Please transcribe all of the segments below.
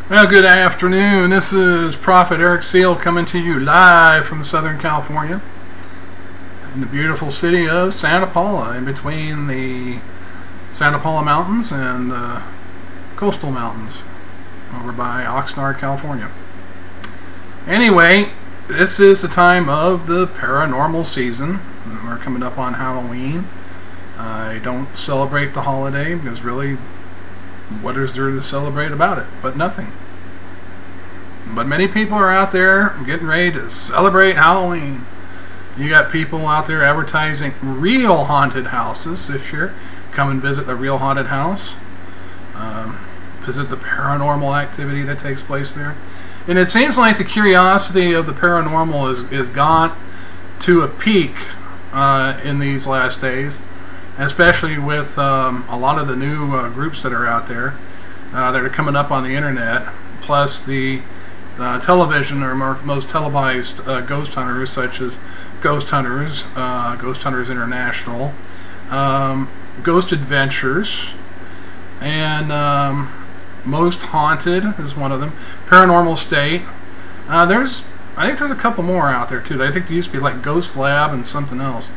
Well, good afternoon. This is Prophet Eric Seal coming to you live from Southern California in the beautiful city of Santa Paula, in between the Santa Paula Mountains and coastal mountains over by Oxnard, California. Anyway, this is the time of the paranormal season. We're coming up on Halloween. I don't celebrate the holiday because really, what is there to celebrate about it? But nothing. But many people are out there getting ready to celebrate Halloween. You got people out there advertising real haunted houses this year. Come and visit a real haunted house. Visit the paranormal activity that takes place there. And it seems like the curiosity of the paranormal is gone to a peak in these last days, especially with a lot of the new groups that are out there that are coming up on the internet, plus the television or most televised ghost hunters, such as Ghost Hunters, Ghost Hunters International, Ghost Adventures, and Most Haunted is one of them. Paranormal State. I think there's a couple more out there too. I think there used to be like Ghost Lab and something else.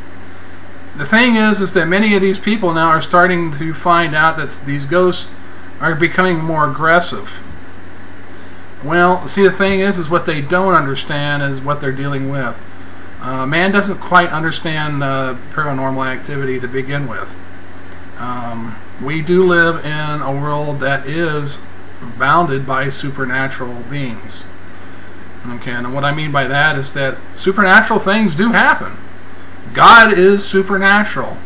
The thing is that many of these people now are starting to find out that these ghosts are becoming more aggressive. Well, see, the thing is what they don't understand is what they're dealing with. Man doesn't quite understand paranormal activity to begin with. We do live in a world that is bounded by supernatural beings. Okay, and what I mean by that is that supernatural things do happen. God is supernatural.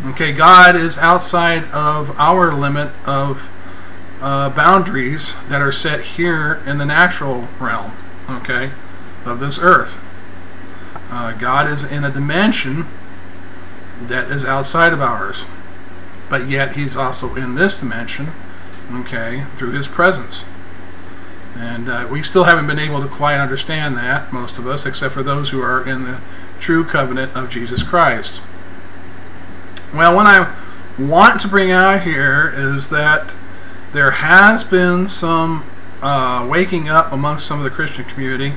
Okay, God is outside of our limit of boundaries that are set here in the natural realm, okay, of this earth. God is in a dimension that is outside of ours, but yet He's also in this dimension, okay, through His presence. And we still haven't been able to quite understand that, most of us, except for those who are in the true covenant of Jesus Christ. Well, what I want to bring out here is that there has been some waking up amongst some of the Christian community,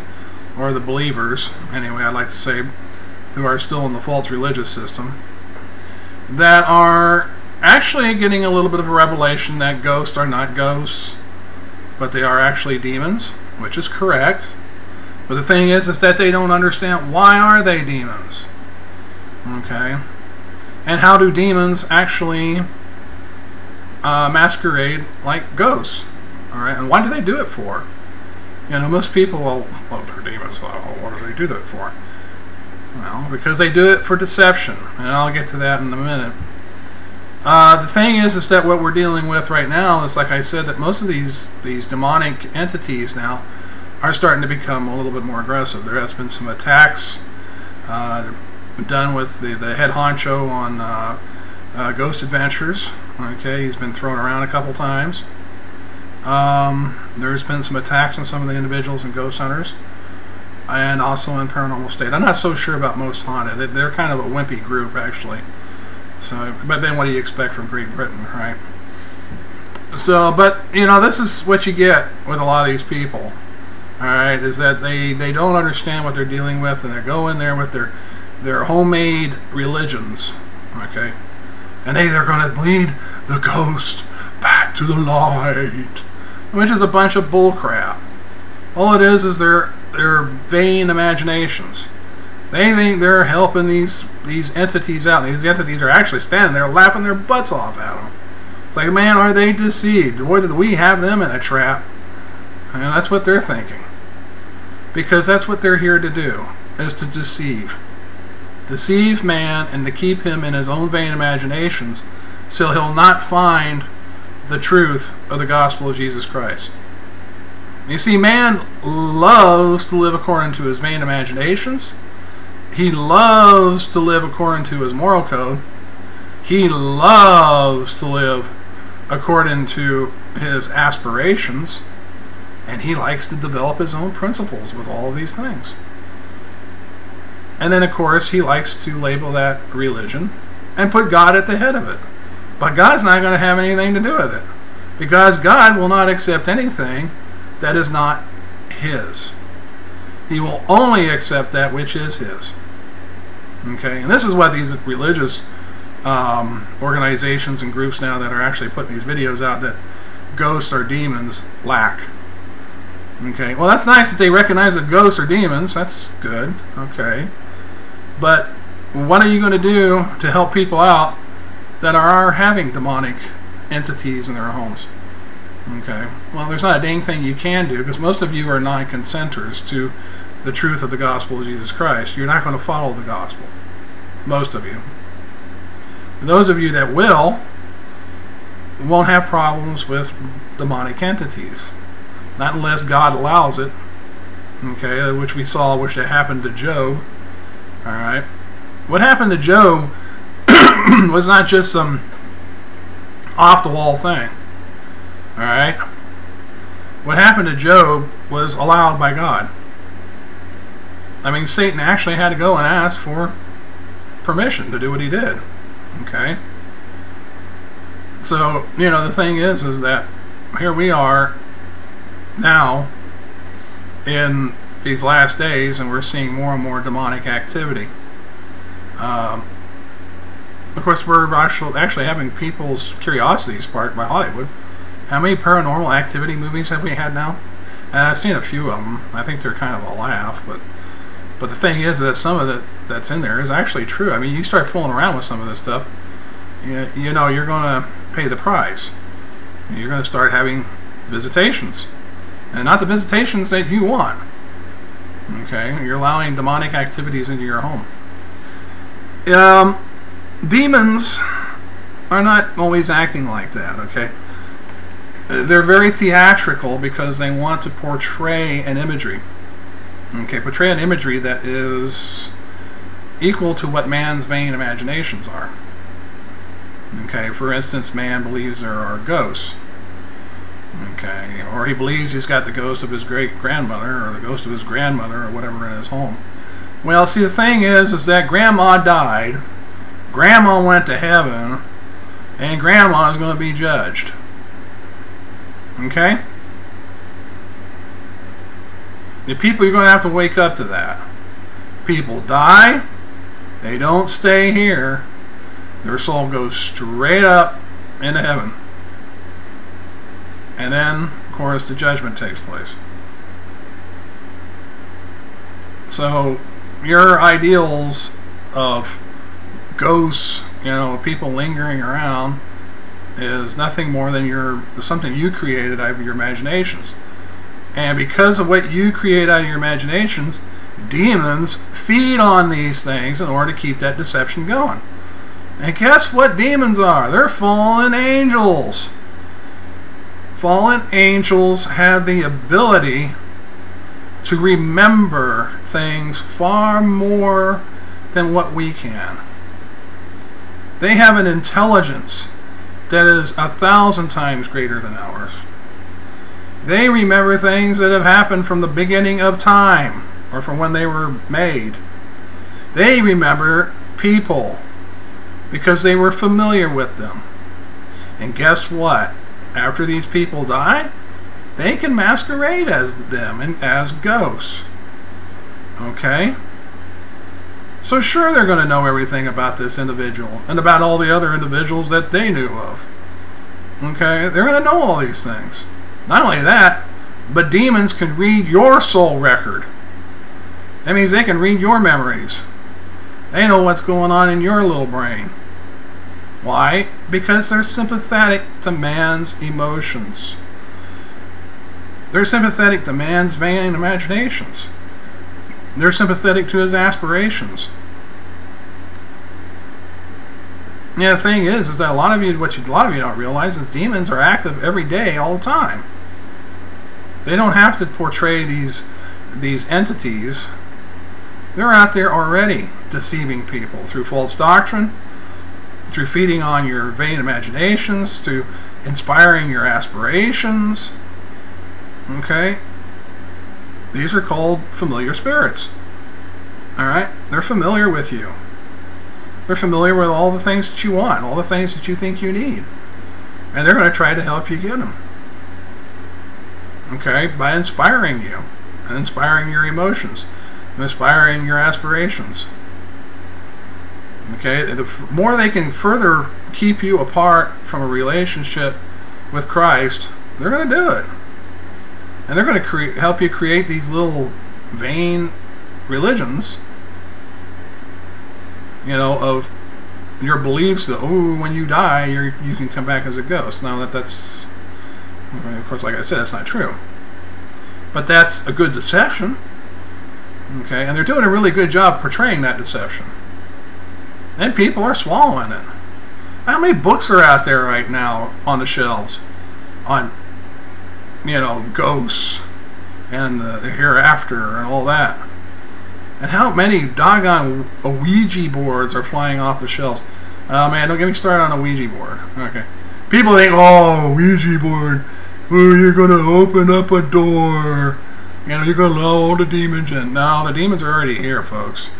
or the believers, anyway, I'd like to say, who are still in the false religious system, that are actually getting a little bit of a revelation that ghosts are not ghosts, but they are actually demons, which is correct. But the thing is that they don't understand, why are they demons? Okay? And how do demons actually masquerade like ghosts? Alright, and what do they do it for? You know, most people, well, they're demons, so what do they do that for? Well, because they do it for deception, and I'll get to that in a minute. The thing is that what we're dealing with right now is, like I said, that most of these demonic entities now are starting to become a little bit more aggressive. There has been some attacks done with the head honcho on Ghost Adventures. Okay, he's been thrown around a couple times. There's been some attacks on some of the individuals in Ghost Hunters, and also in Paranormal State. I'm not so sure about Most Haunted. They're kind of a wimpy group, actually. So, but then what do you expect from Great Britain, right? So, but, you know, this is what you get with a lot of these people, alright, is that they don't understand what they're dealing with, and they go in there with their homemade religions, okay? And they're going to lead the ghost back to the light, which is a bunch of bullcrap. All it is their vain imaginations. They think they're helping these entities out. These entities are actually standing there laughing their butts off at them. It's like, man, are they deceived? Boy, did we have them in a trap? And that's what they're thinking. Because that's what they're here to do, is to deceive. Deceive man and to keep him in his own vain imaginations so he'll not find the truth of the gospel of Jesus Christ. You see, man loves to live according to his vain imaginations. He loves to live according to his moral code. He loves to live according to his aspirations. And he likes to develop his own principles with all of these things. And then, of course, he likes to label that religion and put God at the head of it. But God's not going to have anything to do with it, because God will not accept anything that is not his. He will only accept that which is his. Okay, and this is what these religious organizations and groups now that are actually putting these videos out that ghosts or demons lack. Okay, well, that's nice that they recognize that ghosts are demons. That's good. Okay, but what are you going to do to help people out that are having demonic entities in their homes? Okay, well, there's not a dang thing you can do, because most of you are non-consenters to the truth of the gospel of Jesus Christ. You're not going to follow the gospel. Most of you. Those of you that will won't have problems with demonic entities. Not unless God allows it. Okay, which we saw, which happened to Job. Alright. What happened to Job was not just some off-the-wall thing. Alright. What happened to Job was allowed by God. I mean, Satan actually had to go and ask for permission to do what he did. Okay? So, you know, the thing is that here we are now in these last days, and we're seeing more and more demonic activity. Of course, we're actually having people's curiosity sparked by Hollywood. How many paranormal activity movies have we had now? I've seen a few of them. I think they're kind of a laugh, but the thing is that some of it that's in there is actually true. I mean, you start fooling around with some of this stuff, you know, you're going to pay the price. You're going to start having visitations. And not the visitations that you want. Okay? You're allowing demonic activities into your home. Demons are not always acting like that, okay? They're very theatrical because they want to portray an imagery. Okay, portray an imagery that is equal to what man's vain imaginations are. Okay, for instance, man believes there are ghosts. Okay, or he believes he's got the ghost of his great-grandmother or the ghost of his grandmother or whatever in his home. Well, see, the thing is that grandma died, grandma went to heaven, and grandma is going to be judged. Okay? The people, you're going to have to wake up to that. People die, they don't stay here, their soul goes straight up into heaven. And then, of course, the judgment takes place. So, your ideals of ghosts, you know, people lingering around, is nothing more than something you created out of your imaginations. And because of what you create out of your imaginations, demons feed on these things in order to keep that deception going. And guess what demons are? They're fallen angels. Fallen angels have the ability to remember things far more than what we can. They have an intelligence that is 1,000 times greater than ours. They remember things that have happened from the beginning of time, or from when they were made. They remember people because they were familiar with them. And guess what? After these people die, they can masquerade as them and as ghosts. Okay? So sure, they're going to know everything about this individual and about all the other individuals that they knew of. Okay? They're going to know all these things. Not only that, but demons can read your soul record. That means they can read your memories. They know what's going on in your little brain. Why? Because they're sympathetic to man's emotions. They're sympathetic to man's vain imaginations. They're sympathetic to his aspirations. Yeah, the thing is that a lot of you don't realize is demons are active every day, all the time. They don't have to portray these entities. They're out there already deceiving people through false doctrine, through feeding on your vain imaginations, through inspiring your aspirations. Okay? These are called familiar spirits. Alright? They're familiar with you. They're familiar with all the things that you want, all the things that you think you need. And they're going to try to help you get them. Okay, by inspiring you, and inspiring your emotions, inspiring your aspirations. Okay, the more they can further keep you apart from a relationship with Christ, they're going to do it. And they're going to help you create these little vain religions, of your beliefs that, when you die, you can come back as a ghost. Now that's, of course, like I said, that's not true. But that's a good deception. Okay, and they're doing a really good job portraying that deception. And people are swallowing it. How many books are out there right now on the shelves on, ghosts and the hereafter and all that? And how many doggone Ouija boards are flying off the shelves? Oh man, don't get me started on a Ouija board. Okay. People think, Ouija board, you're going to open up a door. You're going to allow all the demons in. No, the demons are already here, folks.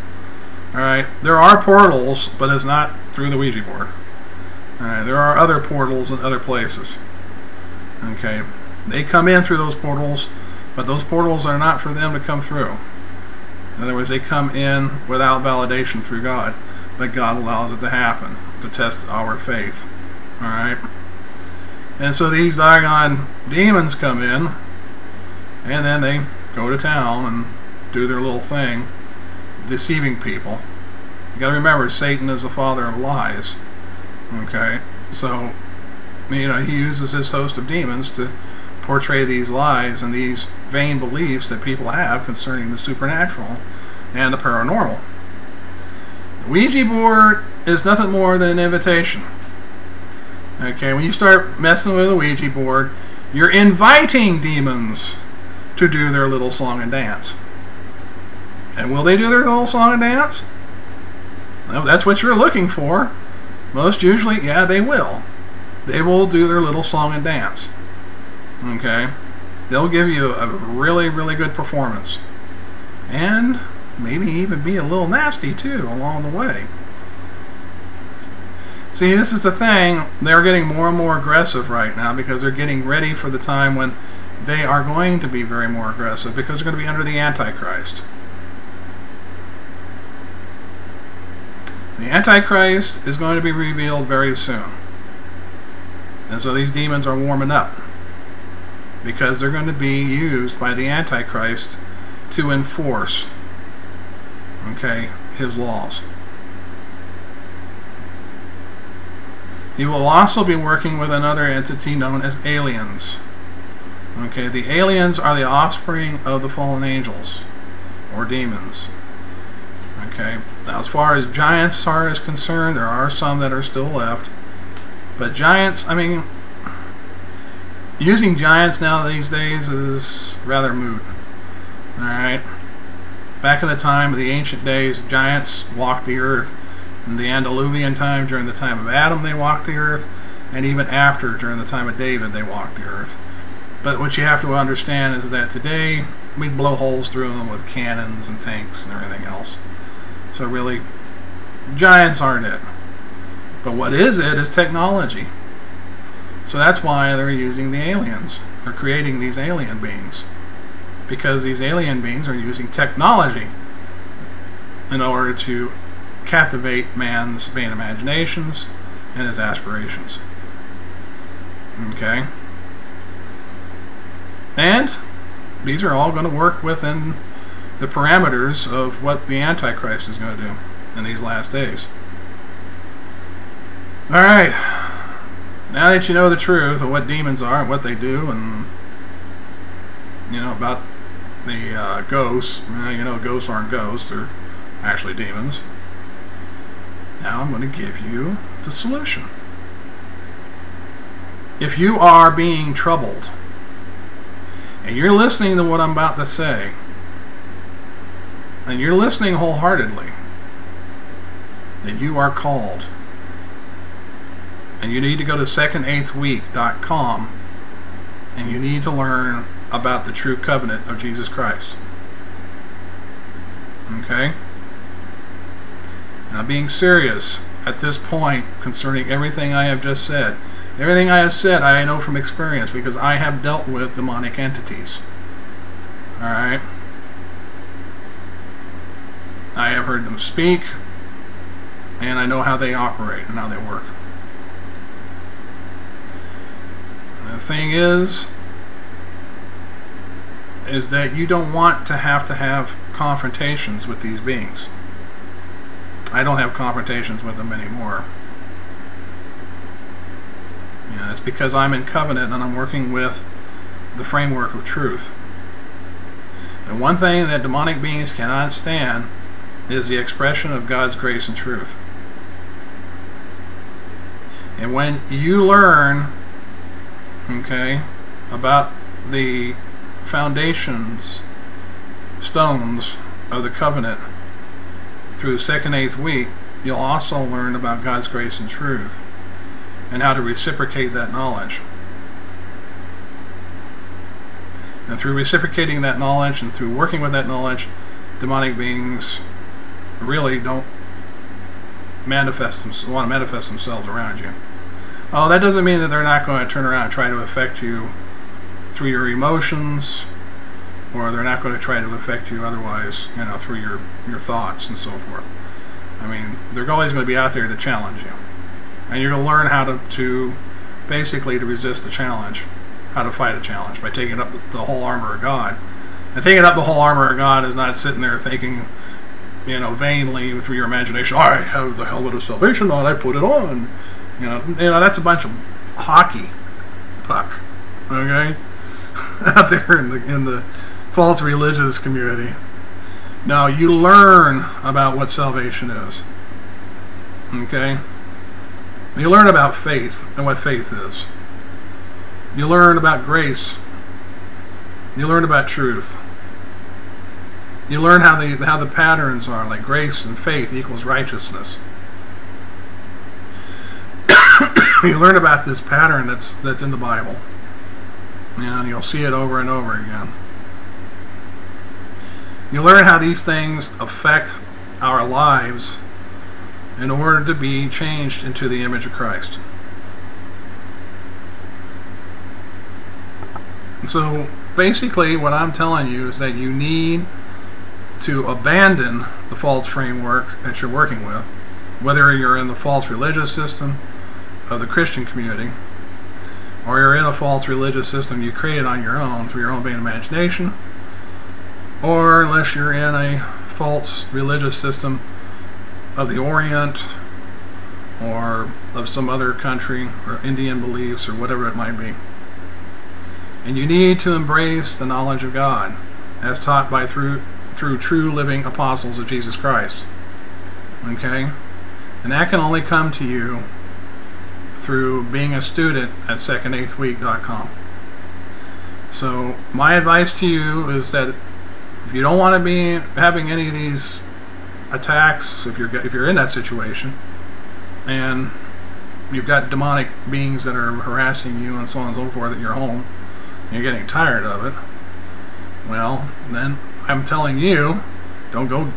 Alright, there are portals, but it's not through the Ouija board. Alright, there are other portals in other places. Okay, they come in through those portals, but those portals are not for them to come through. In other words, they come in without validation through God, but God allows it to happen to test our faith. Alright, and so these doggone demons come in, and then they go to town and do their little thing, deceiving people. You got to remember, Satan is the father of lies. Okay, so he uses his host of demons to portray these lies and these vain beliefs that people have concerning the supernatural and the paranormal. The Ouija board is nothing more than an invitation. Okay, when you start messing with a Ouija board, you're inviting demons to do their little song and dance. And will they do their little song and dance? Well, that's what you're looking for. Most usually, yeah, they will. They will do their little song and dance. Okay? They'll give you a really, really good performance. And maybe even be a little nasty, too, along the way. See, this is the thing. They're getting more and more aggressive right now because they're getting ready for the time when they are going to be very more aggressive because they're going to be under the Antichrist. The Antichrist is going to be revealed very soon. And so these demons are warming up because they're going to be used by the Antichrist to enforce, his laws. He will also be working with another entity known as aliens. Okay, the aliens are the offspring of the fallen angels or demons. Okay, now as far as giants is concerned, there are some that are still left. But giants, using giants now these days is rather moot. Alright? Back in the time of the ancient days, giants walked the earth. In the antediluvian time, during the time of Adam, they walked the earth. And even after, during the time of David, they walked the earth. But what you have to understand is that today, we blow holes through them with cannons and tanks and everything else. So really, giants aren't it. But what is it is technology. So that's why they're using the aliens. They're creating these alien beings. Because these alien beings are using technology in order to captivate man's vain imaginations and his aspirations. Okay? And these are all going to work within the parameters of what the Antichrist is going to do in these last days. Alright, now that you know the truth of what demons are and what they do, and about the ghosts, ghosts aren't ghosts, they're actually demons. Now I'm going to give you the solution. If you are being troubled, and you're listening to what I'm about to say, and you're listening wholeheartedly, then you are called. And you need to go to second8thweek.com and you need to learn about the true covenant of Jesus Christ. Okay? Now, being serious at this point concerning everything I have just said, Everything I have said, I know from experience because I have dealt with demonic entities. Alright? I have heard them speak, and I know how they operate and how they work. The thing is that you don't want to have confrontations with these beings. I don't have confrontations with them anymore. It's because I'm in covenant and I'm working with the framework of truth. And one thing that demonic beings cannot stand is the expression of God's grace and truth. And when you learn, okay, about the foundations, stones of the covenant through the 2nd, 8th week, you'll also learn about God's grace and truth and how to reciprocate that knowledge. And through reciprocating that knowledge and through working with that knowledge, demonic beings really don't want to manifest themselves around you. Oh, that doesn't mean that they're not going to turn around and try to affect you through your emotions, or they're not going to try to affect you otherwise, through your thoughts and so forth. I mean, they're always going to be out there to challenge you. And you're going to learn how to basically to resist the challenge, how to fight a challenge by taking up the whole armor of God. And taking up the whole armor of God is not sitting there thinking, vainly through your imagination, I have the helmet of salvation on, I put it on. That's a bunch of hockey puck, okay? Out there in the false religious community. Now, you learn about what salvation is, okay? You learn about faith and what faith is. You learn about grace. You learn about truth. You learn how the patterns are, like grace and faith equals righteousness. You learn about this pattern that's in the Bible. And you'll see it over and over again. You learn how these things affect our lives in order to be changed into the image of Christ. So basically what I'm telling you is that you need to abandon the false framework that you're working with, whether you're in the false religious system of the Christian community, or you're in a false religious system you created on your own through your own vain imagination, or unless you're in a false religious system of the Orient or of some other country or Indian beliefs or whatever it might be. And you need to embrace the knowledge of God as taught by through true living apostles of Jesus Christ. Okay? And that can only come to you through being a student at 2nd8thweek.com. So my advice to you is that if you don't want to be having any of these attacks, if you're in that situation and you've got demonic beings that are harassing you and so on and so forth at your home and you're getting tired of it, well, then I'm telling you, don't go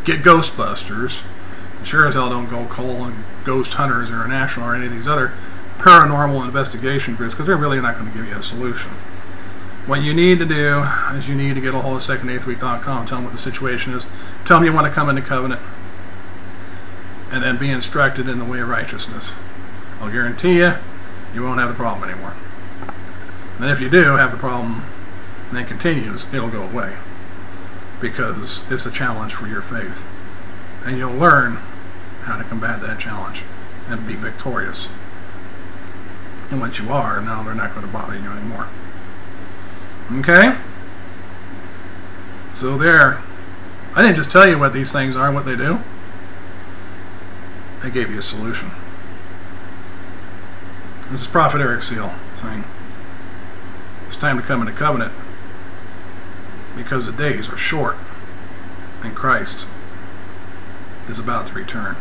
get Ghostbusters. Sure as hell don't go calling Ghost Hunters International or any of these other paranormal investigation groups, because they're really not going to give you a solution. What you need to do is you need to get a hold of 2nd8thweek.com, tell them what the situation is, tell them you want to come into covenant, and then be instructed in the way of righteousness. I'll guarantee you, you won't have the problem anymore. And if you do have the problem, and it continues, it'll go away, because it's a challenge for your faith. And you'll learn how to combat that challenge and be victorious. And once you are, now they're not going to bother you anymore. Okay? So there. I didn't just tell you what these things are and what they do. I gave you a solution. This is Prophet Eric Seal saying, it's time to come into covenant because the days are short and Christ is about to return.